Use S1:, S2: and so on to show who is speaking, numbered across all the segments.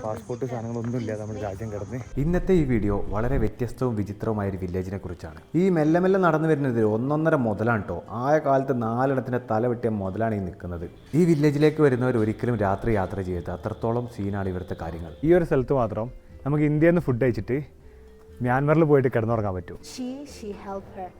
S1: Passport സാധനങ്ങളൊന്നും ഇല്ലാതെ നമ്മുടെ രാജ്യം കിടന്ന്. ഇന്നത്തെ ഈ വീഡിയോ വളരെ വ്യത്യസ്തവും വിചിത്രവുമായ ഒരു വില്ലേജിനെ കുറിച്ചാണ്. ഈ മെല്ലെ മെല്ലെ നടന്നു വരുന്നത് 1.5 മുതലാണ് കേട്ടോ. ആയ കാലത്ത് 4 എണ്ണത്തിൻ്റെ തല വെട്ടിയ മുതലാണ് ഈ നിൽക്കുന്നത്. ഈ വില്ലേജിലേക്ക് വരുന്നവർ ഒരിക്കലും രാത്രി യാത്ര ചെയ്യരുത്. അത്രത്തോളം സീനാണ് ഇവിടുത്തെ കാര്യങ്ങൾ. ഈ ഒരു സ്ഥലത്ത് മാത്രം നമുക്ക് ഇന്ത്യയിൽ നിന്ന് ഫുഡ് കഴിച്ചിട്ട് മ്യാൻമറിൽ പോയിട്ട് കിടന്നുറങ്ങാൻ പറ്റും.
S2: She helped her,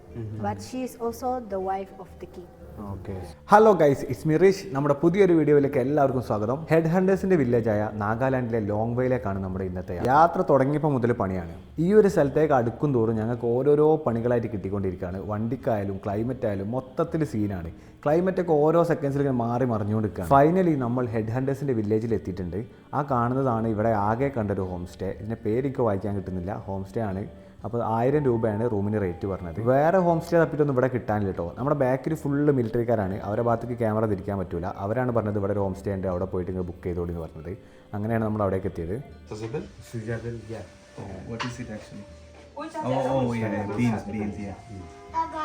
S2: but she is also the wife of the king.
S1: Okay, hello guys, it's Mireesh. നമ്മുടെ പുതിയൊരു വീഡിയോയിലേക്ക് എല്ലാവർക്കും സ്വാഗതം. ഹെഡ് ഹണ്ടേഴ്സിൻ്റെ വില്ലേജായ നാഗാലാൻഡിലെ ലോങ് വേയിലേക്കാണ് നമ്മുടെ ഇന്നത്തെ യാത്ര. തുടങ്ങിയപ്പോൾ മുതൽ പണിയാണ്. ഈ ഒരു സ്ഥലത്തേക്ക് അടുക്കും തോറും ഞങ്ങൾക്ക് ഓരോരോ പണികളായിട്ട് കിട്ടിക്കൊണ്ടിരിക്കുകയാണ്. വണ്ടിക്കായാലും ക്ലൈമറ്റ് ആയാലും മൊത്തത്തിൽ സീനാണ്. ക്ലൈമറ്റൊക്കെ ഓരോ സെക്കൻഡ്സിൽ ഇങ്ങനെ മാറി മറിഞ്ഞുകൊണ്ടിരിക്കുകയാണ്. ഫൈനലി നമ്മൾ ഹെഡ് ഹണ്ടേഴ്സിൻ്റെ വില്ലേജിൽ എത്തിയിട്ടുണ്ട്. ആ കാണുന്നതാണ് ഇവിടെ ആകെ കണ്ടൊരു ഹോം സ്റ്റേ. ഇതിൻ്റെ പേരെനിക്ക് വായിക്കാൻ കിട്ടുന്നില്ല. ഹോം സ്റ്റേ ആണ്. അപ്പോൾ 1000 രൂപയാണ് റൂമിന് റേറ്റ് പറഞ്ഞത്. വേറെ ഹോം സ്റ്റേ തപ്പിയിട്ടൊന്നും ഇവിടെ കിട്ടാനില്ല കേട്ടോ. നമ്മുടെ ബാക്കിൽ ഫുള്ള് മിലിറ്ററിക്കാരാണ്. അവരുടെ ഭാഗത്തേക്ക് ക്യാമറ തിരിക്കാൻ പറ്റില്ല. അവരാണ് പറഞ്ഞത് ഇവിടെ ഒരു ഹോം സ്റ്റേ ഉണ്ട്, അവിടെ പോയിട്ട് നിങ്ങൾ ബുക്ക് ചെയ്തോളി എന്ന് പറഞ്ഞത്. അങ്ങനെയാണ് നമ്മൾ അവിടേക്ക് എത്തിയത്.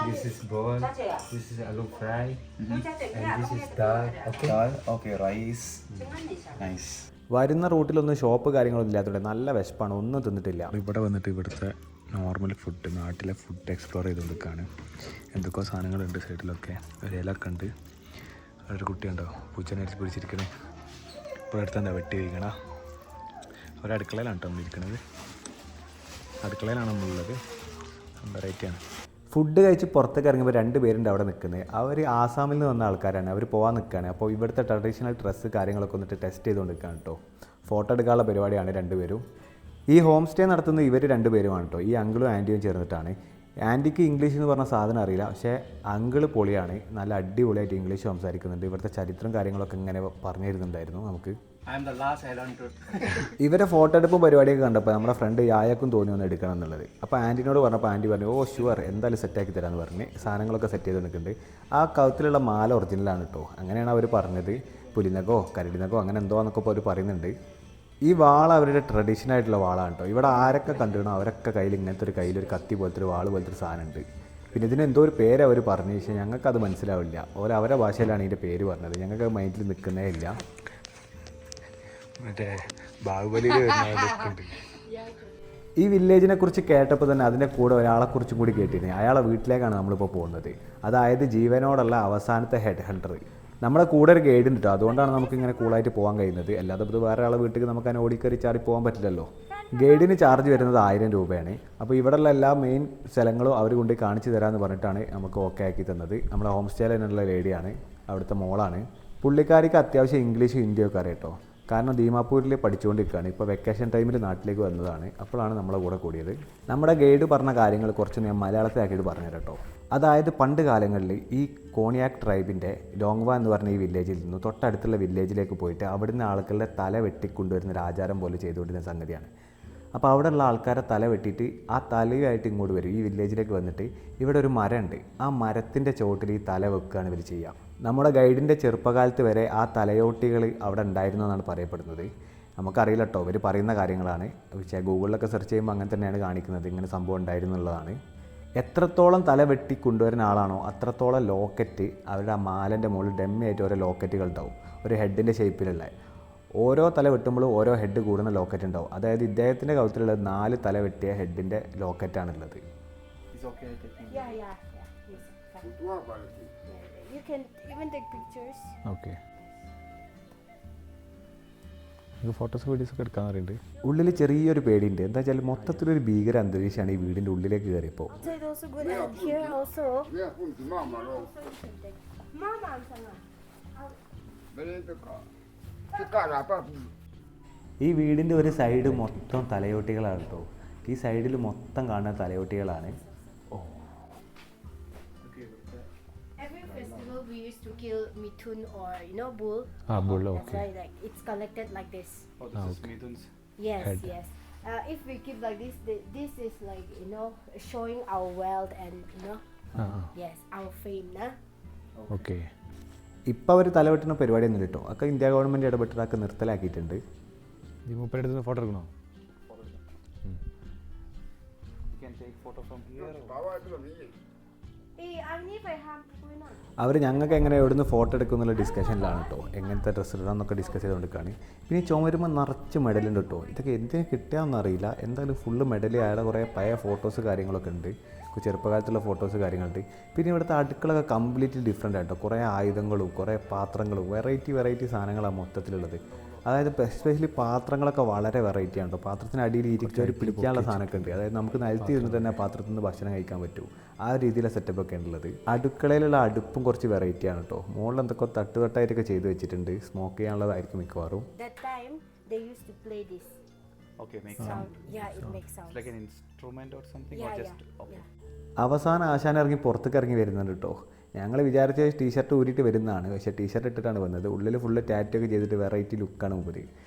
S3: This is ball, this is aloo fry, and this is dal. Okay. Dal, okay, rice. Nice.
S1: വരുന്ന റൂട്ടിലൊന്നും ഷോപ്പ് കാര്യങ്ങളൊന്നും ഇല്ലാത്തതുകൊണ്ട് നല്ല വിശപ്പാണ്. ഒന്നും തിന്നിട്ടില്ല. ഇവിടെ വന്നിട്ട് ഇവിടുത്തെ നോർമൽ ഫുഡ്, നാട്ടിലെ ഫുഡ് എക്സ്പ്ലോർ ചെയ്തുകൊണ്ടിരിക്കുകയാണ്. എന്തൊക്കെയോ സാധനങ്ങളുണ്ട് സൈഡിലൊക്കെ. ഒരു ഇലൊക്കെ ഉണ്ട്. ഒരു കുട്ടിയുണ്ടോ പൂച്ചനരിച്ച് പിടിച്ചിരിക്കണേ. ഇപ്പോൾ അടുത്ത് എന്താ വെട്ടി കഴിക്കണ ഒരടുക്കളയിലാണ് കേട്ടോ നമ്മളിരിക്കണത്. അടുക്കളയിലാണ് നമ്മളുള്ളത്. വെറൈറ്റിയാണ്. ഫുഡ് കഴിച്ച് പുറത്തേക്ക് ഇറങ്ങുമ്പോൾ 2 പേരുണ്ട് അവിടെ നിൽക്കുന്നത്. അവർ ആസാമിൽ നിന്ന് വന്ന ആൾക്കാരാണ്. അവർ പോകാൻ നിൽക്കുകയാണ്. അപ്പോൾ ഇവിടുത്തെ ട്രഡീഷണൽ ഡ്രസ്സ് കാര്യങ്ങളൊക്കെ വന്നിട്ട് ടെസ്റ്റ് ചെയ്തുകൊണ്ട് നിൽക്കുകയാണ് കേട്ടോ. ഫോട്ടോ എടുക്കാനുള്ള പരിപാടിയാണ് 2 പേരും. ഈ ഹോം സ്റ്റേ നടത്തുന്നത് ഇവർ 2 പേരുമാണ് കേട്ടോ. ഈ അങ്കിളും ആൻറ്റിയും ചേർന്നിട്ടാണ്. ആൻറ്റിക്ക് ഇംഗ്ലീഷ് എന്ന് പറഞ്ഞ സാധനം അറിയില്ല, പക്ഷേ അങ്കിള് പൊളിയാണ്. നല്ല അടിപൊളിയായിട്ട് ഇംഗ്ലീഷ് സംസാരിക്കുന്നുണ്ട്. ഇവിടുത്തെ ചരിത്രം കാര്യങ്ങളൊക്കെ ഇങ്ങനെ പറഞ്ഞു തരുന്നുണ്ടായിരുന്നു നമുക്ക്. ഇവരെ ഫോട്ടോ എടുപ്പും പരിപാടിയൊക്കെ കണ്ടപ്പോൾ നമ്മുടെ ഫ്രണ്ട് യായക്കും തോന്നി ഒന്ന് എടുക്കണം എന്നുള്ളത്. അപ്പോൾ ആൻറ്റിനോട് പറഞ്ഞപ്പോൾ ആൻറ്റി പറഞ്ഞു ഓ ഷുവർ എന്തായാലും സെറ്റാക്കി തരാമെന്ന് പറഞ്ഞ് സാധനങ്ങളൊക്കെ സെറ്റ് ചെയ്ത് നിൽക്കുന്നുണ്ട്. ആ കഴുത്തിലുള്ള മാല ഒറിജിനലാണ് കേട്ടോ. അങ്ങനെയാണ് അവർ പറഞ്ഞത്. പുലിനകോ കരടിനകോ അങ്ങനെ എന്തോ എന്നൊക്കെ ഇപ്പോൾ അവർ പറയുന്നുണ്ട്. ഈ വാള അവരുടെ ട്രഡീഷണൽ ആയിട്ടുള്ള വാളാണ് കേട്ടോ. ഇവിടെ ആരൊക്കെ കണ്ടിരുന്നോ അവരൊക്കെ കയ്യിൽ ഇങ്ങനത്തെ ഒരു കയ്യിലൊരു കത്തി പോലത്തെ ഒരു വാൾ പോലത്തെ ഒരു സാധനമുണ്ട്. പിന്നെ ഇതിന് എന്തോ ഒരു പേര് അവർ പറഞ്ഞു, പക്ഷേ ഞങ്ങൾക്കത് മനസ്സിലാവില്ല. അവരുടെ ഭാഷയിലാണ് ഇതിൻ്റെ പേര് പറഞ്ഞത്. ഞങ്ങൾക്ക് മൈൻഡിൽ നിൽക്കുന്നേ ഇല്ല. മറ്റേ ബാഹുബലിയിൽ വരുന്നുണ്ട്. ഈ വില്ലേജിനെ കുറിച്ച് കേട്ടപ്പോൾ തന്നെ അതിൻ്റെ കൂടെ ഒരാളെക്കുറിച്ചും കൂടി കേട്ടിരുന്നു. അയാളെ വീട്ടിലേക്കാണ് നമ്മളിപ്പോൾ പോകുന്നത്. അതായത് ജീവനോടുള്ള അവസാനത്തെ ഹെഡ് ഹണ്ടർ. നമ്മുടെ കൂടെ ഒരു ഗൈഡ് ഉണ്ട് കേട്ടോ. അതുകൊണ്ടാണ് നമുക്കിങ്ങനെ കൂളായിട്ട് പോകാൻ കഴിയുന്നത്. അല്ലാതെ ഇത് വേറെ ആളെ വീട്ടിൽ നമുക്ക് അതിനെ ഓടിക്കറി ചാടി പോകാൻ പറ്റില്ലല്ലോ. ഗൈഡിന് ചാർജ് വരുന്നത് 1000 രൂപയാണ്. അപ്പോൾ ഇവിടെയുള്ള എല്ലാ മെയിൻ സ്ഥലങ്ങളും അവർ കൊണ്ട് കാണിച്ചു തരാമെന്ന് പറഞ്ഞിട്ടാണ് നമുക്ക് ഓക്കെ ആക്കി തന്നത്. നമ്മുടെ ഹോം സ്റ്റേയിൽ തന്നെയുള്ള ലേഡിയാണ്, അവിടുത്തെ മോളാണ്. പുള്ളിക്കാരിക്ക് അത്യാവശ്യം ഇംഗ്ലീഷും ഹിന്ദിയൊക്കെ അറിയാം കേട്ടോ. കാരണം ദീമാപൂരിൽ പഠിച്ചുകൊണ്ടിരിക്കുകയാണ്. ഇപ്പോൾ വെക്കേഷൻ ടൈമിൽ നാട്ടിലേക്ക് വന്നതാണ്. അപ്പോഴാണ് നമ്മളെ കൂടെ കൂടിയത്. നമ്മുടെ ഗൈഡ് പറഞ്ഞ കാര്യങ്ങൾ കുറച്ച് ഞാൻ മലയാളത്തിലാക്കിയിട്ട് പറഞ്ഞു കേട്ടോ. അതായത് പണ്ട് കാലങ്ങളിൽ ഈ കോണിയാക് ട്രൈബിൻ്റെ ലോങ്വ എന്ന് പറഞ്ഞ ഈ വില്ലേജിൽ നിന്ന് തൊട്ടടുത്തുള്ള വില്ലേജിലേക്ക് പോയിട്ട് അവിടുന്ന് ആൾക്കാരുടെ തല വെട്ടിക്കൊണ്ടുവരുന്ന ഒരു ആചാരം പോലെ ചെയ്തുകൊണ്ടിരുന്ന സംഗതിയാണ്. അപ്പോൾ അവിടെയുള്ള ആൾക്കാരെ തല വെട്ടിയിട്ട് ആ തലയുമായിട്ട് ഇങ്ങോട്ട് വരും. ഈ വില്ലേജിലേക്ക് വന്നിട്ട് ഇവിടെ ഒരു മരമുണ്ട്. ആ മരത്തിൻ്റെ ചുവട്ടിൽ ഈ തല വെക്കുകയാണ് ഇവർ ചെയ്യുക. നമ്മുടെ ഗൈഡിൻ്റെ ചെറുപ്പകാലത്ത് വരെ ആ തലയോട്ടികൾ അവിടെ ഉണ്ടായിരുന്നു എന്നാണ് പറയപ്പെടുന്നത്. നമുക്കറിയില്ല കേട്ടോ, ഇവർ പറയുന്ന കാര്യങ്ങളാണ്. പക്ഷേ ഗൂഗിളിലൊക്കെ സെർച്ച് ചെയ്യുമ്പോൾ അങ്ങനെ തന്നെയാണ് കാണിക്കുന്നത്. ഇങ്ങനെ സംഭവം ഉണ്ടായിരുന്നു എന്നുള്ളതാണ്. എത്രത്തോളം തല വെട്ടി കൊണ്ടുവരുന്ന ആളാണോ അത്രത്തോളം ലോക്കറ്റ് അവരുടെ ആ മാലൻ്റെ മുകളിൽ ഡെമ്മിയായിട്ട് ഓരോ ലോക്കറ്റുകൾ ഉണ്ടാവും. ഒരു ഹെഡിൻ്റെ ഷേപ്പിലുള്ള ഓരോ തല വെട്ടുമ്പോഴും ഓരോ ഹെഡ് കൂടുന്ന ലോക്കറ്റ് ഉണ്ടാവും. അതായത് ഇദ്ദേഹത്തിൻ്റെ കൗത്തിലുള്ളത് 4 തല വെട്ടിയ ഹെഡിൻ്റെ ലോക്കറ്റാണുള്ളത്.
S2: You can even take pictures.
S1: Okay, photos videos ഒക്കെ എടുക്കാൻ അറിയുന്നുണ്ട്. ഉള്ളിൽ ചെറിയൊരു പേടിയുണ്ട്. എന്താ വെച്ചാൽ മൊത്തത്തിലൊരു ഭീകര അന്തരീക്ഷമാണ് ഈ വീടിൻ്റെ ഉള്ളിലേക്ക് കയറിയപ്പോൾ. ഈ വീടിൻ്റെ ഒരു സൈഡ് മൊത്തം തലയോട്ടികളാണ് കേട്ടോ. ഈ സൈഡിൽ മൊത്തം കാണുന്ന തലയോട്ടികളാണ്.
S2: We used to kill mithun or bull.
S1: Bull,
S2: That's
S1: okay.
S2: why like it's collected like this.
S3: Oh, this is Mithun's
S2: Yes,
S1: head.
S2: yes. If we keep like this, this is like showing our wealth and yes, our fame, nah.
S1: Okay. ഇപ്പോൾ അവർ തലവെട്ടുന്ന പരിപാടിയൊന്നും കേട്ടോ. ഒക്കെ India government ഇടപെട്ടതൊക്കെ നിർത്തലാക്കിയിട്ടുണ്ട്. ഈ മൂപ്പരുടെ photo എടുക്കണോ?
S3: You can take photo from here.
S1: അവർ ഞങ്ങൾക്ക് എങ്ങനെ എവിടുന്ന് ഫോട്ടോ എടുക്കുന്നുള്ള ഡിസ്കഷനിലാണ് കേട്ടോ. എങ്ങനത്തെ ഡ്രസ്സ് ഇടാന്നൊക്കെ ഡിസ്കസ് ചെയ്തുകൊണ്ടിരിക്കുകയാണ്. പിന്നെ ചുമരുമ്പോൾ നിറച്ച് മെഡലുണ്ട് കേട്ടോ. ഇതൊക്കെ എന്തിനു കിട്ടിയാമെന്ന് അറിയില്ല. എന്തായാലും ഫുള്ള് മെഡൽ. അയാളെ കുറേ പഴയ ഫോട്ടോസ് കാര്യങ്ങളൊക്കെ ഉണ്ട്. ചെറുപ്പകാലത്തുള്ള ഫോട്ടോസ് കാര്യങ്ങളുണ്ട്. പിന്നെ ഇവിടുത്തെ അടുക്കളൊക്കെ കംപ്ലീറ്റ്ലി ഡിഫറെൻ്റ് ആയിട്ടോ. കുറേ ആയുധങ്ങളും കുറേ പാത്രങ്ങളും വെറൈറ്റി സാധനങ്ങളാണ് മൊത്തത്തിലുള്ളത്. അതായത് എസ്പെഷ്യലി പാത്രങ്ങളൊക്കെ വളരെ വെറൈറ്റി ആണ് കേട്ടോ. പാത്രത്തിന് അടിയിൽ ഇരിച്ചവർ പിടിക്കാനുള്ള സാധനമൊക്കെ ഉണ്ട്. അതായത് നമുക്ക് നിലത്തി ഇരുന്നിട്ട് തന്നെ പാത്രത്തിൽ നിന്ന് ഭക്ഷണം കഴിക്കാൻ പറ്റും. ആ രീതിയിലെ സെറ്റപ്പൊക്കെ ഉള്ളത്. അടുക്കളയിലുള്ള അടുപ്പും കുറച്ച് വെറൈറ്റി ആണ് കേട്ടോ. മുകളിൽ എന്തൊക്കെ തട്ടുതട്ടായിട്ടൊക്കെ ചെയ്ത് വെച്ചിട്ടുണ്ട്. സ്മോക്ക് ചെയ്യാനുള്ളതായിരിക്കും മിക്കവാറും.
S2: That time they used to play this.
S4: Okay, makes
S2: Sound.
S4: sound.
S2: Yeah, it makes sound.
S4: It's like an instrument or something,
S2: Yeah,
S4: or just
S2: yeah,
S4: okay.
S2: yeah.
S1: അവസാനം ആശാൻ ഇറങ്ങി പുറത്തേക്ക് ഇറങ്ങി വരുന്നുണ്ട് കേട്ടോ. ഞങ്ങൾ വിചാരിച്ച ടീഷർട്ട് ഊരിയിട്ട് വരുന്നതാണ്. പക്ഷേ ടീഷർട്ട് ഇട്ടിട്ടാണ് വന്നത്. ഉള്ളിൽ ഫുള്ള് ടാറ്റൊക്കെ ചെയ്തിട്ട് വെറൈറ്റി ലുക്കാണ് മുമ്പിൽ.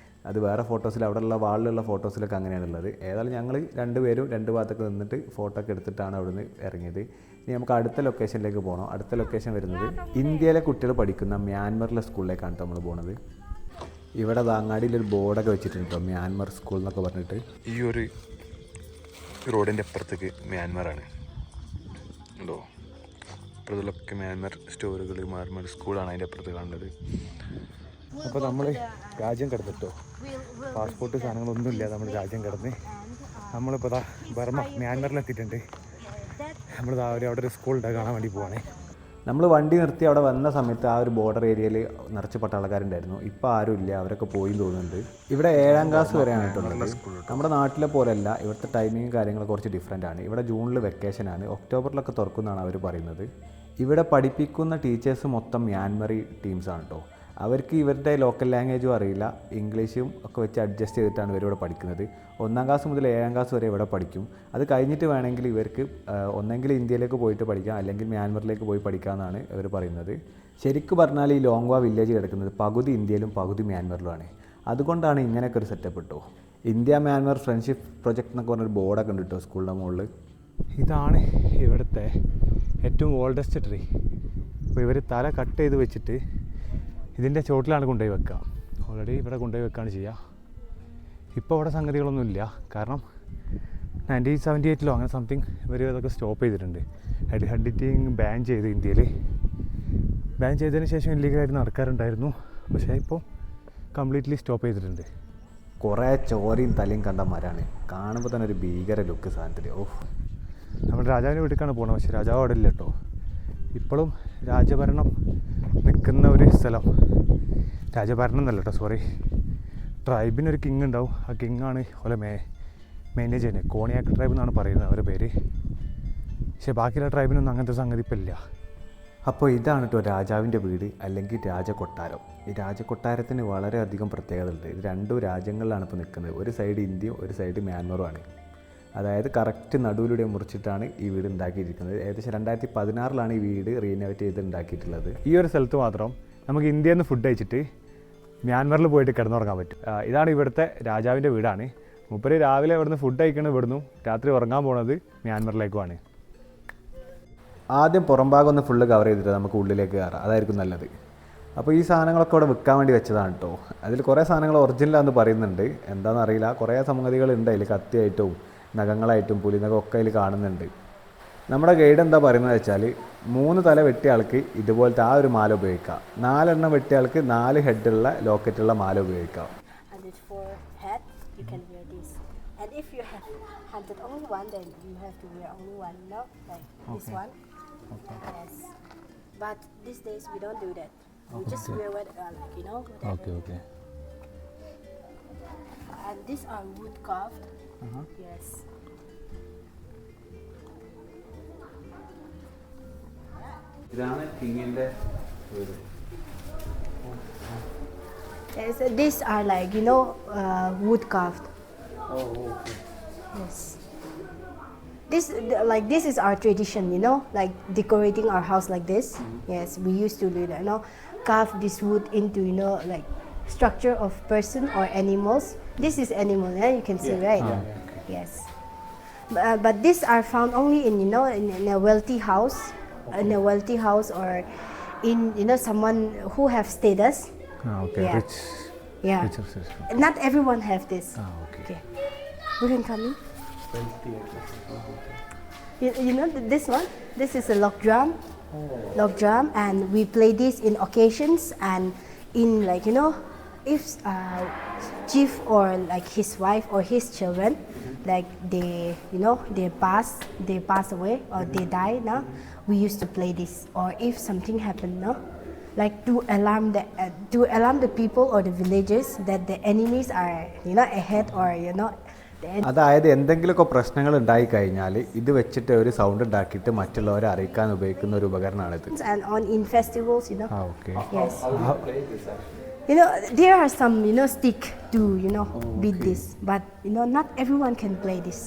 S1: അത് വേറെ ഫോട്ടോസിൽ അവിടെയുള്ള വാളിലുള്ള ഫോട്ടോസിലൊക്കെ അങ്ങനെയാണുള്ളത്. ഏതായാലും ഞങ്ങൾ രണ്ടുപേരും രണ്ട് ഭാഗത്തൊക്കെ നിന്നിട്ട് ഫോട്ടോ ഒക്കെ എടുത്തിട്ടാണ് അവിടുന്ന് ഇറങ്ങിയത്. ഇനി നമുക്ക് അടുത്ത ലൊക്കേഷനിലേക്ക് പോകണം. അടുത്ത ലൊക്കേഷൻ വരുന്നത് ഇന്ത്യയിലെ കുട്ടികൾ പഠിക്കുന്ന മ്യാൻമറിലെ സ്കൂളിലേക്കാണ് നമ്മൾ പോകുന്നത്. ഇവിടെ അങ്ങാടിയിലൊരു ബോർഡൊക്കെ വെച്ചിട്ടുണ്ട് കേട്ടോ, മ്യാൻമർ സ്കൂൾ എന്നൊക്കെ പറഞ്ഞിട്ട്.
S4: ഈ ഒരു റോഡിൻ്റെ അപ്പുറത്തേക്ക് മ്യാൻമറാണ് ഉണ്ടോ. അപ്പുറത്തുള്ളൊക്കെ മ്യാൻമർ സ്റ്റോറുകൾ, മ്യാൻമർ സ്കൂളാണ് അതിൻ്റെ അപ്പുറത്ത് കാണുന്നത്. അപ്പോൾ നമ്മൾ രാജ്യം കിടന്നിട്ടോ. പാസ്പോർട്ട് സാധനങ്ങളൊന്നുമില്ല. നമ്മൾ രാജ്യം കിടന്ന് നമ്മളിപ്പോൾ ബർമ്മ മ്യാൻമറിലെത്തിയിട്ടുണ്ട്. നമ്മൾ അവിടെ ഒരു സ്കൂളുണ്ട്, കാണാൻ വേണ്ടി പോവാണ്.
S1: നമ്മൾ വണ്ടി നിർത്തി അവിടെ വന്ന സമയത്ത് ആ ഒരു ബോർഡർ ഏരിയയിൽ നിറച്ച് പട്ടാളക്കാരുണ്ടായിരുന്നു. ഇപ്പോൾ ആരും ഇല്ല, അവരൊക്കെ പോയി തോന്നുന്നുണ്ട്. ഇവിടെ 7ാം ക്ലാസ് വരെയാണ് കേട്ടുള്ളത്. നമ്മുടെ നാട്ടിലെ പോലെയല്ല, ഇവിടുത്തെ ടൈമിങ് കാര്യങ്ങളൊക്കെ കുറച്ച് ഡിഫറെൻ്റ് ആണ്. ഇവിടെ ജൂണിൽ വെക്കേഷനാണ്, ഒക്ടോബറിലൊക്കെ തുറക്കുമെന്നാണ് അവർ പറയുന്നത്. ഇവിടെ പഠിപ്പിക്കുന്ന ടീച്ചേഴ്സ് മൊത്തം മ്യാൻമറി ടീംസാണ് കേട്ടോ. അവർക്ക് ഇവരുടെ ലോക്കൽ ലാംഗ്വേജും അറിയില്ല, ഇംഗ്ലീഷും ഒക്കെ വെച്ച് അഡ്ജസ്റ്റ് ചെയ്തിട്ടാണ് ഇവരിവിടെ പഠിക്കുന്നത്. 1ാം ക്ലാസ് മുതൽ 7ാം ക്ലാസ് വരെ ഇവിടെ പഠിക്കും. അത് കഴിഞ്ഞിട്ട് വേണമെങ്കിൽ ഇവർക്ക് ഒന്നെങ്കിൽ ഇന്ത്യയിലേക്ക് പോയിട്ട് പഠിക്കാം, അല്ലെങ്കിൽ മ്യാൻമറിലേക്ക് പോയി പഠിക്കാമെന്നാണ് ഇവർ പറയുന്നത്. ശരിക്കും പറഞ്ഞാൽ ഈ ലോങ്വാ വില്ലേജ് കിടക്കുന്നത് പകുതി ഇന്ത്യയിലും പകുതി മ്യാൻമറിലുമാണ്. അതുകൊണ്ടാണ് ഇങ്ങനെയൊക്കെ ഒരു സെറ്റപ്പ് കേട്ടോ. ഇന്ത്യ മ്യാൻമർ ഫ്രണ്ട്ഷിപ്പ് പ്രൊജക്ട് എന്നൊക്കെ പറഞ്ഞൊരു ബോർഡൊക്കെ ഉണ്ട് കേട്ടോ സ്കൂളിൻ്റെ മുകളിൽ.
S5: ഇതാണ് ഇവിടുത്തെ ഏറ്റവും ഓൾഡസ്റ്റ് ട്രീ. അപ്പോൾ ഇവർ തല കട്ട് ചെയ്ത് വെച്ചിട്ട് ഇതിൻ്റെ ചോട്ടിലാണ് കൊണ്ടുപോയി വെക്കുക. ഓൾറെഡി ഇവിടെ കൊണ്ടുപോയി വെക്കുകയാണ് ചെയ്യുക. ഇപ്പോൾ അവിടെ സംഗതികളൊന്നുമില്ല, കാരണം 1978 അങ്ങനെ സംതിങ് ഇവർ അതൊക്കെ സ്റ്റോപ്പ് ചെയ്തിട്ടുണ്ട്. ഹെഡ് എഡിറ്റിങ് ബാൻ ചെയ്ത് ഇന്ത്യയിൽ. ബാൻ ചെയ്തതിന് ശേഷം ഇല്ലീഗലായിട്ട് നടക്കാറുണ്ടായിരുന്നു, പക്ഷേ ഇപ്പോൾ കംപ്ലീറ്റ്ലി സ്റ്റോപ്പ് ചെയ്തിട്ടുണ്ട്.
S1: കുറേ ചോരയും തലയും കണ്ട മരമാണ്. കാണുമ്പോൾ തന്നെ ഒരു ഭീകര ലുക്ക് സാധനത്തിൽ. ഓഹ്,
S5: നമ്മൾ രാജാവിൻ്റെ വീട്ടിലേക്കാണ് പോകുന്നത്, പക്ഷേ രാജാവ് അവിടെ ഇല്ല കേട്ടോ. ഇപ്പോഴും രാജഭരണം നിൽക്കുന്ന ഒരു സ്ഥലം. രാജഭരണം എന്നല്ല കേട്ടോ, സോറി, ട്രൈബിനൊരു കിങ് ഉണ്ടാവും. ആ കിങ്ങാണ് ഓലെ മാനേജ് ചെയ്യുന്നത്. കോണിയാക്ക് ട്രൈബ് എന്നാണ് പറയുന്നത് അവരുടെ പേര്. പക്ഷേ ബാക്കിയുള്ള ട്രൈബിനൊന്നും അങ്ങനത്തെ സംഗതി ഇപ്പം ഇല്ല.
S1: അപ്പോൾ ഇതാണ് കേട്ടോ രാജാവിൻ്റെ വീട്, അല്ലെങ്കിൽ രാജകൊട്ടാരം. ഈ രാജകൊട്ടാരത്തിന് വളരെയധികം പ്രത്യേകത ഉണ്ട്. ഇത് 2 രാജ്യങ്ങളിലാണ് ഇപ്പോൾ നിൽക്കുന്നത്. ഒരു സൈഡ് ഇന്ത്യയും ഒരു സൈഡ് മ്യാൻമറുമാണ്. അതായത് കറക്റ്റ് നടുവിലൂടെ മുറിച്ചിട്ടാണ് ഈ വീട് ഉണ്ടാക്കിയിരിക്കുന്നത്. ഏകദേശം 2016 ഈ വീട് റീനോവേറ്റ് ചെയ്ത് ഉണ്ടാക്കിയിട്ടുള്ളത്.
S5: ഈ ഒരു സ്ഥലത്ത് മാത്രം നമുക്ക് ഇന്ത്യയിൽ നിന്ന് ഫുഡ് കഴിച്ചിട്ട് മ്യാൻമറിൽ പോയിട്ട് കിടന്നുറങ്ങാൻ പറ്റും. ഇതാണ് ഇവിടുത്തെ രാജാവിൻ്റെ വീടാണ്. മൂപ്പര് രാവിലെ ഇവിടുന്ന് ഫുഡ് കഴിക്കണത് ഇവിടുന്നു, രാത്രി ഉറങ്ങാൻ പോണത് മ്യാൻമറിലേക്കുമാണ്.
S1: ആദ്യം പുറംഭാഗം ഒന്ന് ഫുള്ള് കവർ ചെയ്തിട്ട് നമുക്ക് ഉള്ളിലേക്ക് കയറാം, അതായിരിക്കും നല്ലത്. അപ്പോൾ ഈ സാധനങ്ങളൊക്കെ ഇവിടെ വിൽക്കാൻ വേണ്ടി വെച്ചതാണ് കേട്ടോ. അതിൽ കുറേ സാധനങ്ങൾ ഒറിജിനലാണെന്ന് പറയുന്നുണ്ട്, എന്താണെന്ന് അറിയില്ല. കുറേ സംഗതികളുണ്ട് അതിൽ, കത്തിയായിട്ടും നഖങ്ങളായിട്ടും പുലിനഖമൊക്കെ അതിൽ കാണുന്നുണ്ട്. നമ്മുടെ ഗൈഡ് എന്താ പറയുന്നത് വെച്ചാൽ 3 തല വെട്ടിയ ആൾക്ക് ഇതുപോലത്തെ ആ ഒരു മാല ഉപയോഗിക്കാം, 4 എണ്ണം വെട്ടിയ ആൾക്ക് 4 ഹെഡുള്ള ലോക്കറ്റുള്ള മാല ഉപയോഗിക്കാം.
S2: And it's for head, you can wear this. And if you have hunted only one, then you have to wear only one, no? Like this one. Yes. But these days we don't do that. We just wear what, like, you know, whatever.
S5: Okay.
S2: And these are wood carved. Yes.
S1: ഇതാണ് കിങ്ങിൻ്റെ വീട്.
S2: Yes, these are like, you know, wood carved.
S1: Oh, okay.
S2: Yes. This is our tradition, you know, like decorating our house like this. Yes, we used to do that, you know, carve this wood into, you know, like structure of person or animals. This is animal, yeah, you can see, right?
S1: Okay.
S2: Yes. But these are found only in, you know, in a wealthy house, in a wealthy house, or in, you know, someone who have status.
S5: Okay,
S2: Yeah.
S5: rich.
S2: Yeah.
S5: Rich system.
S2: Not everyone have this.
S5: Okay.
S2: Okay. We can come in. You know this one? This is a log drum. Log drum, and we play this in occasions and in like if chief or like his wife or his children, like they pass away or they die. Now we used to play this, or if something happened, no, like to alarm the people or the villagers that the enemies are ahead or
S1: അതായത് എന്തെങ്കിലുമൊക്കെ പ്രശ്നങ്ങൾ ഉണ്ടായി കഴിഞ്ഞാൽ ഇത് വെച്ചിട്ട് ഒരു sound ഉണ്ടാക്കിയിട്ട് മറ്റുള്ളവരെ അറിയിക്കാൻ ഉപയോഗിക്കുന്ന ഒരു ഉപകരണമാണിത്.
S2: And in festivals,
S1: Okay.
S2: Yes. There are some stick to beat this, but not everyone can play this.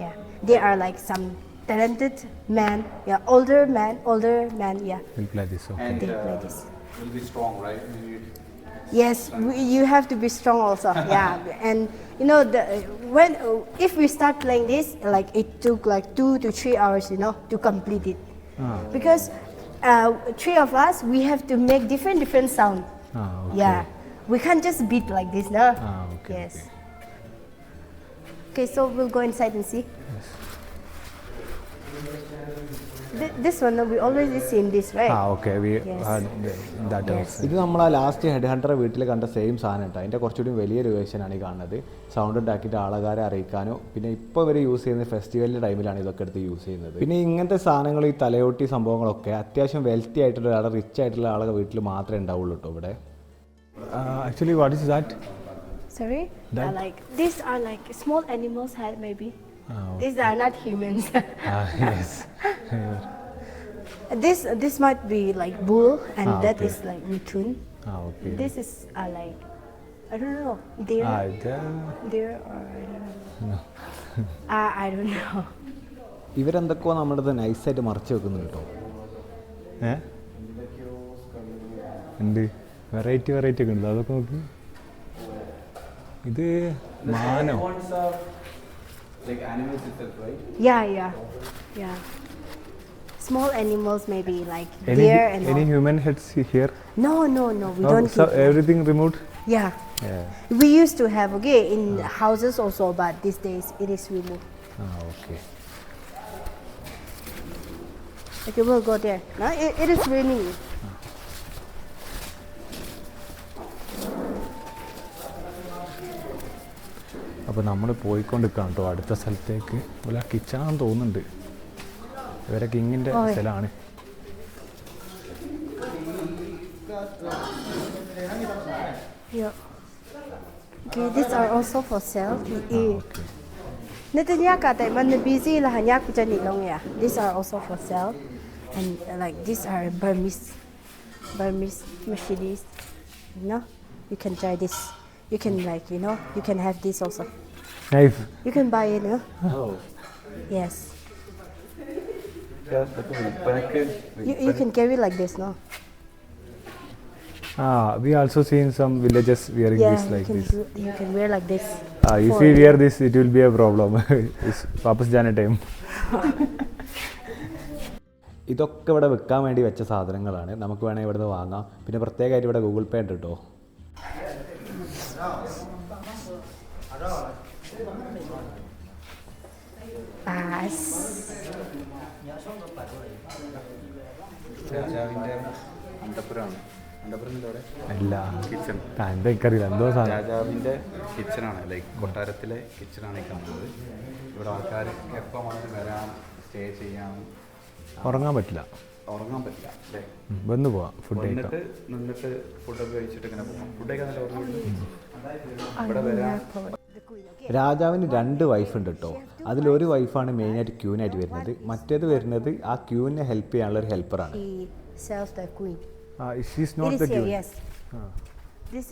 S2: Yeah, there are like some talented man, older man, yeah.
S5: We'll play this. Okay.
S2: They play this.
S3: Will be strong, right?
S2: Yes, you have to be strong also. Yeah, and if we start playing this, like it took like 2 to 3 hours, to complete it, because 3 of us we have to make different sound.
S5: Okay.
S2: Yeah, we can't just beat like this, no.
S5: Okay.
S2: Yes. Okay, so we'll go inside and see. This one, we always seen this, right?
S5: Okay. We
S2: Yes.
S5: had that
S2: Yes.
S5: also.
S1: ഇത് നമ്മൾ ആ last head ഹണ്ടറെ വീട്ടിൽ കണ്ട same സാധനം കേട്ടോ. അതിൻ്റെ കുറച്ചുകൂടി വലിയൊരു വേർഷനാണ് ഈ കാണുന്നത്. സൗണ്ട് ഉണ്ടാക്കിയിട്ട് ആൾക്കാരെ അറിയിക്കാനോ, പിന്നെ ഇപ്പോൾ ഇവർ യൂസ് ചെയ്യുന്നത് ഫെസ്റ്റിവലിൻ്റെ ടൈമിലാണ് ഇതൊക്കെ എടുത്ത് യൂസ് ചെയ്യുന്നത്. പിന്നെ ഇങ്ങനത്തെ സാധനങ്ങൾ, ഈ തലയോട്ടി സംഭവങ്ങളൊക്കെ അത്യാവശ്യം വെൽത്തി ആയിട്ടുള്ള ഒരാൾ, റിച്ച് ആയിട്ടുള്ള ആളുടെ വീട്ടിൽ മാത്രമേ ഉണ്ടാവുള്ളൂ കേട്ടോ ഇവിടെ.
S5: Actually, what is that?
S2: Sorry? These are like small animals, maybe.
S5: Okay.
S2: These are not humans.
S5: Yes.
S2: This might be like bull, and that
S5: okay.
S2: is like raccoon.
S5: Okay.
S2: This is like I don't know, deer, deer or I don't know.
S5: No.
S2: I don't know.
S1: ഇവരെന്തൊക്കെയോ നമ്മുടെ നൈസായിട്ട് മറച്ചു വെക്കുന്നു കേട്ടോ.
S5: ഉണ്ട്, variety ഒക്കെ ഉണ്ട്. അതൊക്കെ നോക്കി. ഇത് മാനോ?
S3: Like animals itself, right?
S2: Yeah. Small animals, maybe like
S5: Any
S2: deer and all.
S5: human heads here?
S2: No, we don't
S5: So
S2: keep them.
S5: everything removed?
S2: Yeah.
S5: Yeah.
S2: We used to have in houses also, but these days it is removed.
S5: Okay.
S2: Okay, we'll go there. No, it is raining.
S5: അപ്പോൾ നമ്മൾ പോയിക്കൊണ്ടിരിക്കുകയാണ് കേട്ടോ അടുത്ത സ്ഥലത്തേക്ക്. അതുപോലെ ആ കിച്ചണാന്ന് തോന്നുന്നുണ്ട്. ഇവരെ കിങ്ങിൻ്റെ സ്ഥലമാണ്.
S2: Yeah. Okay, these are also for sale.
S5: Okay.
S2: Busy These are also for sale, and like these are Burmese Mercedes. You can try this. You can you can have this also.
S5: Knife.
S2: You can buy it,
S3: Oh.
S2: Yes.
S3: Yeah,
S2: You can carry like this, no?
S5: We also seen some villages wearing this like this.
S2: You can wear like this.
S5: If we wear this, it will be a problem. It's Papas Jana time.
S1: ഇതൊക്കെ ഇവിടെ വെക്കാൻ വേണ്ടി വെച്ച സാധനങ്ങളാണ്. നമുക്ക് വേണമെങ്കിൽ ഇവിടുന്ന് വാങ്ങാം. പിന്നെ പ്രത്യേകമായിട്ട് ഇവിടെ ഗൂഗിൾ പേ ഉണ്ട് കേട്ടോ.
S3: രാജാവിന്റെ അന്തപുരമാണ്.
S5: അല്ല,
S3: കിച്ചൺ.
S5: എന്താ എനിക്കറിയില്ല, എന്തോ സാധനം.
S3: രാജാവിന്റെ കിച്ചണാണ്, ലൈക്ക് കൊട്ടാരത്തിലെ കിച്ചണാണ് ഈ കാണുന്നത്. ഇവിടെ ആൾക്കാർ എപ്പോൾ വേണമെങ്കിലും വരാം, സ്റ്റേ ചെയ്യാം.
S5: ഉറങ്ങാൻ പറ്റില്ല,
S3: ഉറങ്ങാൻ പറ്റില്ല അല്ലേ?
S5: വന്ന് പോവാം, ഫുഡ് കഴിക്കാം.
S3: നിന്നിട്ട് ഫുഡൊക്കെ കഴിച്ചിട്ട് ഇങ്ങനെ പോകാം. ഫുഡ് കഴിക്കാൻ നല്ല ഓർമ്മ. ഇവിടെ വരാം.
S1: രാജാവിന് 2 വൈഫ് ഉണ്ട് കേട്ടോ. അതിലൊരു വൈഫാണ് മെയിനായിട്ട് ക്യൂനായിട്ട് വരുന്നത്. മറ്റേത് വരുന്നത് ആ ക്യൂവിനെ ഹെൽപ്പ് ചെയ്യാനുള്ള ഒരു ഹെൽപ്പറാണ്.
S2: He sells the queen.
S5: She's not
S2: It is
S5: the
S2: here,
S5: queen.
S2: yes. This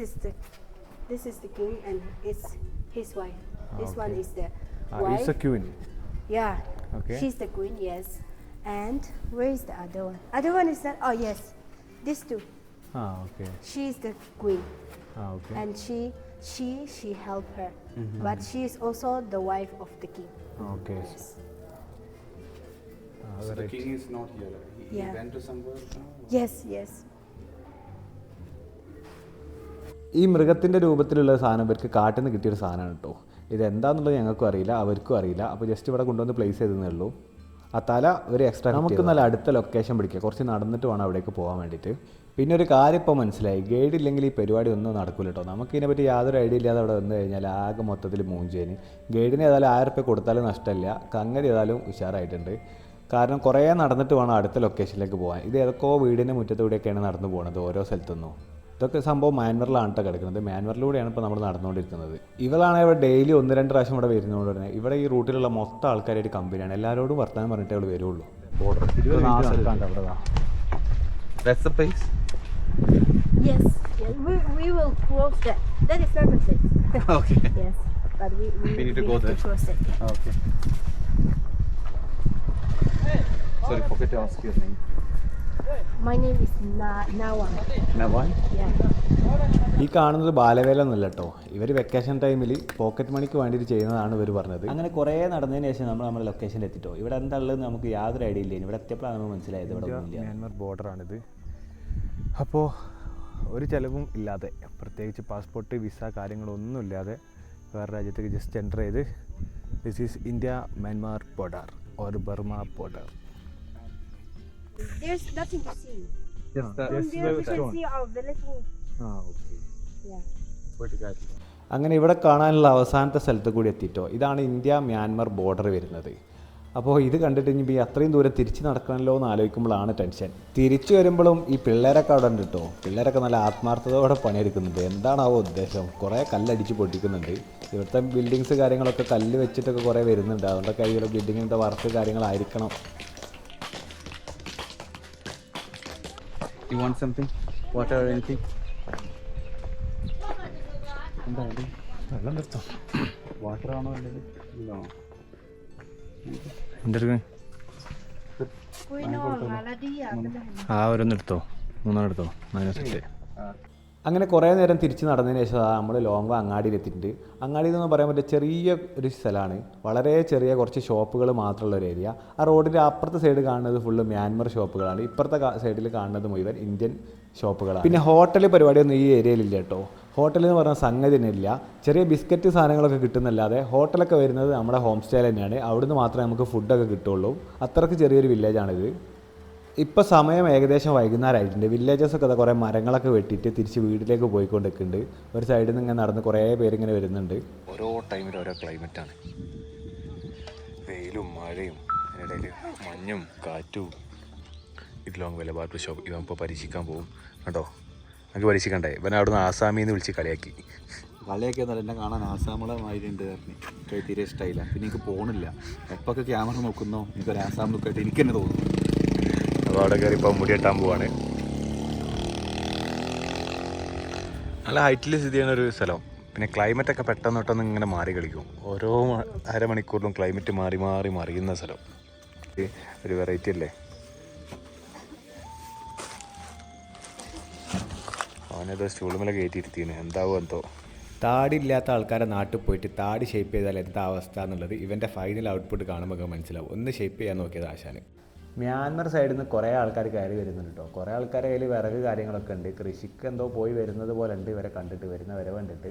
S2: is the king and it's his wife. This one is the wife.
S5: It's a queen.
S2: Yeah.
S5: Okay.
S2: She's the queen, yes. And where is the other one? Other one is that. Oh yes, these two.
S5: Okay.
S2: She is the queen,
S5: Okay.
S2: and she helped her, but she is also the wife of the king.
S5: Okay.
S3: So the king is not here. He
S2: Yeah.
S3: went to somewhere.
S2: Yes.
S1: ഈ മൃഗത്തിൻ്റെ രൂപത്തിലുള്ള സാധനം ഇവർക്ക് കാട്ടിൽ നിന്ന് കിട്ടിയൊരു സാധനമാണ് കേട്ടോ. ഇതെന്താണെന്നുള്ളത് ഞങ്ങൾക്കും അറിയില്ല, അവർക്കും അറിയില്ല. അപ്പോൾ ജസ്റ്റ് ഇവിടെ കൊണ്ടുവന്ന് പ്ലേസ് ചെയ്തതേ ഉള്ളൂ. ആ തല ഒരു എക്സ്ട്രാ. നമുക്ക് നല്ല അടുത്ത ലൊക്കേഷൻ പിടിക്കുക, കുറച്ച് നടന്നിട്ട് വേണം അവിടേക്ക് പോകാൻ വേണ്ടിയിട്ട്. പിന്നെ ഒരു കാര്യം ഇപ്പോൾ മനസ്സിലായി, ഗൈഡ് ഇല്ലെങ്കിൽ ഈ പരിപാടി ഒന്നും നടക്കില്ല കേട്ടോ. നമുക്ക് ഇതിനെപ്പറ്റി യാതൊരു ഐഡിയ ഇല്ലാതെ അവിടെ വന്നു കഴിഞ്ഞാൽ ആകെ മൊത്തത്തിൽ മൂഞ്ചേന്. ഗൈഡിന് ഏതായാലും 1000 രൂപ കൊടുത്താലും നഷ്ടമില്ല, സംഗതി ഏതായാലും ഉഷാറായിട്ടുണ്ട്. കാരണം കുറേ നടന്നിട്ട് വേണം അടുത്ത ലൊക്കേഷനിലേക്ക് പോകാൻ. ഇത് ഏതൊക്കെയോ വീടിൻ്റെ മുറ്റത്തൂടെയൊക്കെയാണ് നടന്നു പോകുന്നത് ഓരോ സ്ഥലത്തുനിന്നും. ഇതൊക്കെ സംഭവം മ്യാൻമറിലാണ് കേട്ടോ കിടക്കുന്നത്. മ്യാൻമറിലൂടെയാണ് ഇപ്പോൾ നമ്മൾ നടന്നുകൊണ്ടിരിക്കുന്നത്. ഇവളാണ് ഇവിടെ ഡെയിലി 1-2 പ്രാവശ്യം ഇവിടെ വരുന്നതുകൊണ്ട് തന്നെ ഇവിടെ ഈ റൂട്ടിലുള്ള മൊത്തം ആൾക്കാരായിട്ട് കമ്പനിയാണ്. എല്ലാവരോടും വർത്തമാനം പറഞ്ഞിട്ടേ അവൾ വരുള്ളൂ.
S3: That's the place.
S2: Yes, yes. We will cross that. That is not the place.
S3: Okay.
S2: Yes, but we
S3: need to go
S2: have
S3: there.
S2: cross it. Yeah.
S3: Okay. Sorry, forget to ask your name.
S2: My name is Nawang.
S3: Nawan?
S2: Yeah.
S1: ഈ കാണുന്നത് ബാലവേല എന്നല്ല കേട്ടോ. ഇവർ vacation ടൈമിൽ pocket മണിക്ക് വേണ്ടിയിട്ട് ചെയ്യുന്നതാണ് ഇവർ പറഞ്ഞത്. അങ്ങനെ കുറേ നടന്നതിന് ശേഷം നമ്മൾ നമ്മുടെ ലൊക്കേഷനിൽ എത്തിട്ടോ. ഇവിടെ എന്താ ഉള്ളത് നമുക്ക് യാതൊരു ഐഡിയ ഇല്ല. ഇവിടെ എത്തിയപ്പോഴാണ് നമുക്ക് മനസ്സിലായത് ഇവിടെ ഒന്നുമില്ല.
S5: മ്യാൻമർ ബോർഡറാണിത്. അപ്പോൾ ഒരു ചിലവും ഇല്ലാതെ, പ്രത്യേകിച്ച് പാസ്പോർട്ട്, വിസ കാര്യങ്ങളൊന്നും ഇല്ലാതെ വേറെ രാജ്യത്തേക്ക് ജസ്റ്റ് എൻ്റർ ചെയ്ത് this is India Myanmar border or Burma border.
S2: There's nothing to see.
S3: Just the
S2: From there we can see our village wall. Yeah.
S1: അങ്ങനെ ഇവിടെ കാണാനുള്ള അവസാനത്തെ സ്ഥലത്ത് കൂടി എത്തിയിട്ടോ. ഇതാണ് ഇന്ത്യ മ്യാൻമർ ബോർഡർ വരുന്നത്. അപ്പോൾ ഇത് കണ്ടിട്ട് ഇനി അത്രയും ദൂരം തിരിച്ച് നടക്കണമല്ലോ എന്ന് ആലോചിക്കുമ്പോഴാണ് ടെൻഷൻ. തിരിച്ചു വരുമ്പോഴും ഈ പിള്ളേരൊക്കെ അവിടെ ഉണ്ട് കേട്ടോ. പിള്ളേരൊക്കെ നല്ല ആത്മാർത്ഥതയോടെ പണിയെടുക്കുന്നുണ്ട്. എന്താണാവോ ഉദ്ദേശം? കുറേ കല്ലടിച്ച് പൊട്ടിക്കുന്നുണ്ട്. ഇവിടുത്തെ ബിൽഡിങ്സ് കാര്യങ്ങളൊക്കെ കല്ല് വെച്ചിട്ടൊക്കെ കുറേ വരുന്നുണ്ട്. അതുകൊണ്ടൊക്കെ ഈ ഒരു ബിൽഡിങ്ങിൻ്റെ work കാര്യങ്ങളായിരിക്കണം.
S3: You want something? Water or anything?
S5: വെള്ളം നിർത്തോ?
S3: Water ആണോ വേണ്ടത്? No.
S5: എൻ്റെ അടുത്ത് ആ ഓരോന്ന് എടുത്തോ, 3 എടുത്തോ, -8.
S1: അങ്ങനെ കുറേ നേരം തിരിച്ച് നടന്നതിന് ശേഷം നമ്മൾ ലോങ് അങ്ങാടിയിൽ എത്തിയിട്ടുണ്ട്. അങ്ങാടി എന്ന് പറയാൻ പറ്റിയ ചെറിയ ഒരു സ്ഥലമാണ്. വളരെ ചെറിയ കുറച്ച് ഷോപ്പുകൾ മാത്രമുള്ള ഒരു ഏരിയ. ആ റോഡിൻ്റെ അപ്പുറത്തെ സൈഡ് കാണുന്നത് ഫുള്ള് മ്യാൻമർ ഷോപ്പുകളാണ്. ഇപ്പുറത്തെ സൈഡിൽ കാണുന്നത് മുഴുവൻ ഇന്ത്യൻ ഷോപ്പുകളാണ്. പിന്നെ ഹോട്ടൽ പരിപാടിയൊന്നും ഈ ഏരിയയിലില്ല കേട്ടോ. ഹോട്ടൽ എന്ന് പറഞ്ഞാൽ സംഗതി തന്നെ ഇല്ല. ചെറിയ ബിസ്ക്കറ്റ് സാധനങ്ങളൊക്കെ കിട്ടുന്നല്ലാതെ ഹോട്ടലൊക്കെ വരുന്നത് നമ്മുടെ ഹോം സ്റ്റേ തന്നെയാണ്. അവിടുന്ന് മാത്രമേ നമുക്ക് ഫുഡൊക്കെ കിട്ടുള്ളൂ. അത്രയ്ക്ക് ചെറിയൊരു വില്ലേജാണിത്. ഇപ്പോൾ സമയം ഏകദേശം വൈകുന്നേരമായിട്ടുണ്ട്. വില്ലേജസൊക്കെ കുറേ മരങ്ങളൊക്കെ വെട്ടിയിട്ട് തിരിച്ച് വീട്ടിലേക്ക് പോയിക്കൊണ്ടിരിക്കുന്നുണ്ട്. ഒരു സൈഡിൽ നിന്ന് ഇങ്ങനെ നടന്ന് കുറേ പേരിങ്ങനെ വരുന്നുണ്ട്.
S4: ഓരോ ടൈമിൽ ഓരോ ക്ലൈമറ്റാണ്. വെയിലും മഴയും അതിനിടയിൽ മഞ്ഞും കാറ്റും. ഇതിലോങ് വില ബാർബർ ഷോപ്പ് ഇവൻ ഇപ്പോൾ പരീക്ഷിക്കാൻ പോകും കേട്ടോ. നമുക്ക് പരീക്ഷിക്കണ്ടേ? ഇവൻ അവിടുന്ന് ആസാമിന്ന് വിളിച്ച് കളിയാക്കി.
S3: കളിയാക്കിയെന്നല്ല, എന്നെ കാണാൻ ആസാമുള്ള മാതിരിയുണ്ട് പറഞ്ഞു. തീരെ ഇഷ്ടമായില്ല. പിന്നെ എനിക്ക് പോകണില്ല. എപ്പൊക്കെ ക്യാമറ നോക്കുന്നോ എനിക്കൊരു ആസാം ലുക്കായിട്ട് എനിക്ക് തന്നെ തോന്നുന്നു.
S4: അപ്പോൾ അവിടെ കയറി ഇപ്പോൾ മുടിയെട്ടാൻ പോവാണ്. നല്ല ഹൈറ്റിൽ സ്ഥിതി ചെയ്യുന്ന ഒരു സ്ഥലം. പിന്നെ ക്ലൈമറ്റൊക്കെ പെട്ടെന്ന് ഇങ്ങനെ മാറി കളിക്കും. ഓരോ അരമണിക്കൂറിലും ക്ലൈമറ്റ് മാറി മാറി മറിയുന്ന സ്ഥലം. ഒരു വെറൈറ്റി അല്ലേ? അവനേതോ സ്റ്റൂളുമേലെ കയറ്റിയിരുത്തിന്. എന്താവും എന്തോ.
S1: താടി ഇല്ലാത്ത ആൾക്കാരെ നാട്ടിൽ പോയിട്ട് താടി ഷേപ്പ് ചെയ്താൽ എന്താ അവസ്ഥ എന്നുള്ളത് ഇവൻ്റെ ഫൈനൽ ഔട്ട്പുട്ട് കാണുമ്പോൾ മനസ്സിലാവും. ഒന്ന് ഷേപ്പ് ചെയ്യാൻ നോക്കിയത് ആശാന്. മ്യാൻമർ സൈഡിൽ നിന്ന് കുറേ ആൾക്കാർ കയറി വരുന്നുണ്ട് കേട്ടോ. കുറേ ആൾക്കാരെ കയ്യിൽ വിറക് കാര്യങ്ങളൊക്കെ ഉണ്ട്. കൃഷിക്ക് എന്തോ പോയി വരുന്നത് പോലെ ഉണ്ട് ഇവരെ കണ്ടിട്ട്, വരുന്ന വരെ കണ്ടിട്ട്.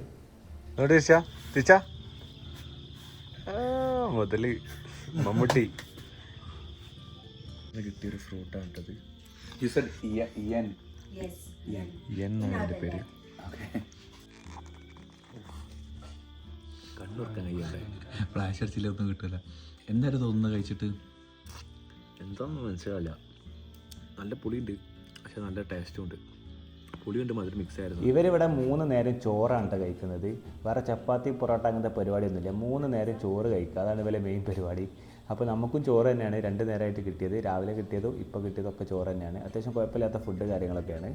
S4: മുതല് മമ്മൂട്ടി
S3: കിട്ടിയൊരു ഫ്രൂട്ടാണ് കേട്ടത്.
S2: Yes.
S4: എന്നാണ് പേര്.
S3: കണ്ണുറക്കാൻ കഴിയണ്ടേ? ഫ്ലാഷ് അടിച്ചില്ലൊന്നും കിട്ടില്ല. എന്തായാലും തോന്നുന്നത് കഴിച്ചിട്ട്
S4: എന്താണെന്ന് മനസ്സിലാവില്ല. നല്ല പുളിയുണ്ട്, പക്ഷെ നല്ല ടേസ്റ്റും ഉണ്ട്. പുളിയുണ്ട്, മധുരം മിക്സ് ആയിരുന്നു.
S1: ഇവരിവിടെ 3 നേരം ചോറാണ് കേട്ടോ കഴിക്കുന്നത്. വേറെ ചപ്പാത്തി പൊറോട്ട അങ്ങനത്തെ പരിപാടിയൊന്നുമില്ല. 3 നേരം ചോറ് കഴിക്കുക, അതാണ് ഇവരെ മെയിൻ പരിപാടി. അപ്പോൾ നമുക്കും ചോറ് തന്നെയാണ് 2 നേരമായിട്ട് കിട്ടിയത്. രാവിലെ കിട്ടിയതും ഇപ്പോൾ കിട്ടിയതൊക്കെ ചോറ് തന്നെയാണ്. അത്യാവശ്യം കുഴപ്പമില്ലാത്ത ഫുഡ് കാര്യങ്ങളൊക്കെയാണ്.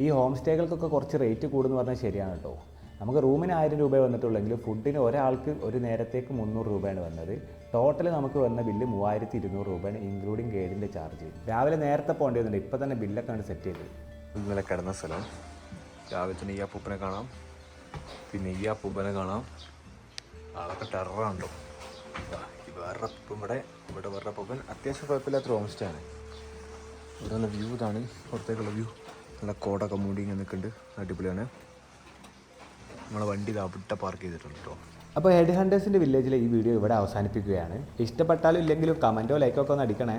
S1: ഈ ഹോം സ്റ്റേകൾക്കൊക്കെ കുറച്ച് റേറ്റ് കൂടുമെന്ന് പറഞ്ഞാൽ ശരിയാണ് കേട്ടോ. നമുക്ക് റൂമിന് 1000 രൂപ വന്നിട്ടുള്ളെങ്കിൽ ഫുഡിന് ഒരാൾക്ക് ഒരു നേരത്തേക്ക് 300 രൂപയാണ് വന്നത്. ടോട്ടൽ നമുക്ക് വന്ന ബില്ല് 3200 രൂപയാണ്, ഇൻക്ലൂഡിങ് ഗൈഡിൻ്റെ ചാർജ്. രാവിലെ നേരത്തെ പോകേണ്ടി വന്നിട്ടുണ്ട്. ഇപ്പോൾ തന്നെ ബില്ലൊക്കെ ആണ് സെറ്റ് ചെയ്ത്.
S4: ഇന്നലെ കിടന്ന സ്ഥലം. രാവിലെ തന്നെ ഈ അപ്പൂപ്പനെ കാണാം, പിന്നെ ഈ അപ്പൂപ്പനെ കാണാം. അതൊക്കെ ടെററുണ്ടോ? വേറെ ഇവിടെ വേറെ അപ്പൂപ്പൻ. അത്യാവശ്യം കുഴപ്പമില്ലാത്ത ഹോം സ്റ്റേ ആണ്. ഇവിടെ നല്ല വ്യൂ ഇതാണ്, പുറത്തേക്കുള്ള വ്യൂ. നല്ല കോടൊക്കെ മൂടി ഇങ്ങനെ നിൽക്കുന്നുണ്ട്, അടിപൊളിയാണ്. നമ്മളെ വണ്ടി ഇത് അവിടെ പാർക്ക് ചെയ്തിട്ടുണ്ട് കേട്ടോ.
S1: അപ്പോൾ ഹെഡ് ഹണ്ടേഴ്സിൻ്റെ വില്ലേജിലെ ഈ വീഡിയോ ഇവിടെ അവസാനിപ്പിക്കുകയാണ്. ഇഷ്ടപ്പെട്ടാലും ഇല്ലെങ്കിലും കമൻറ്റോ ലൈക്കോ ഒക്കെ ഒന്ന് അടിക്കണേ.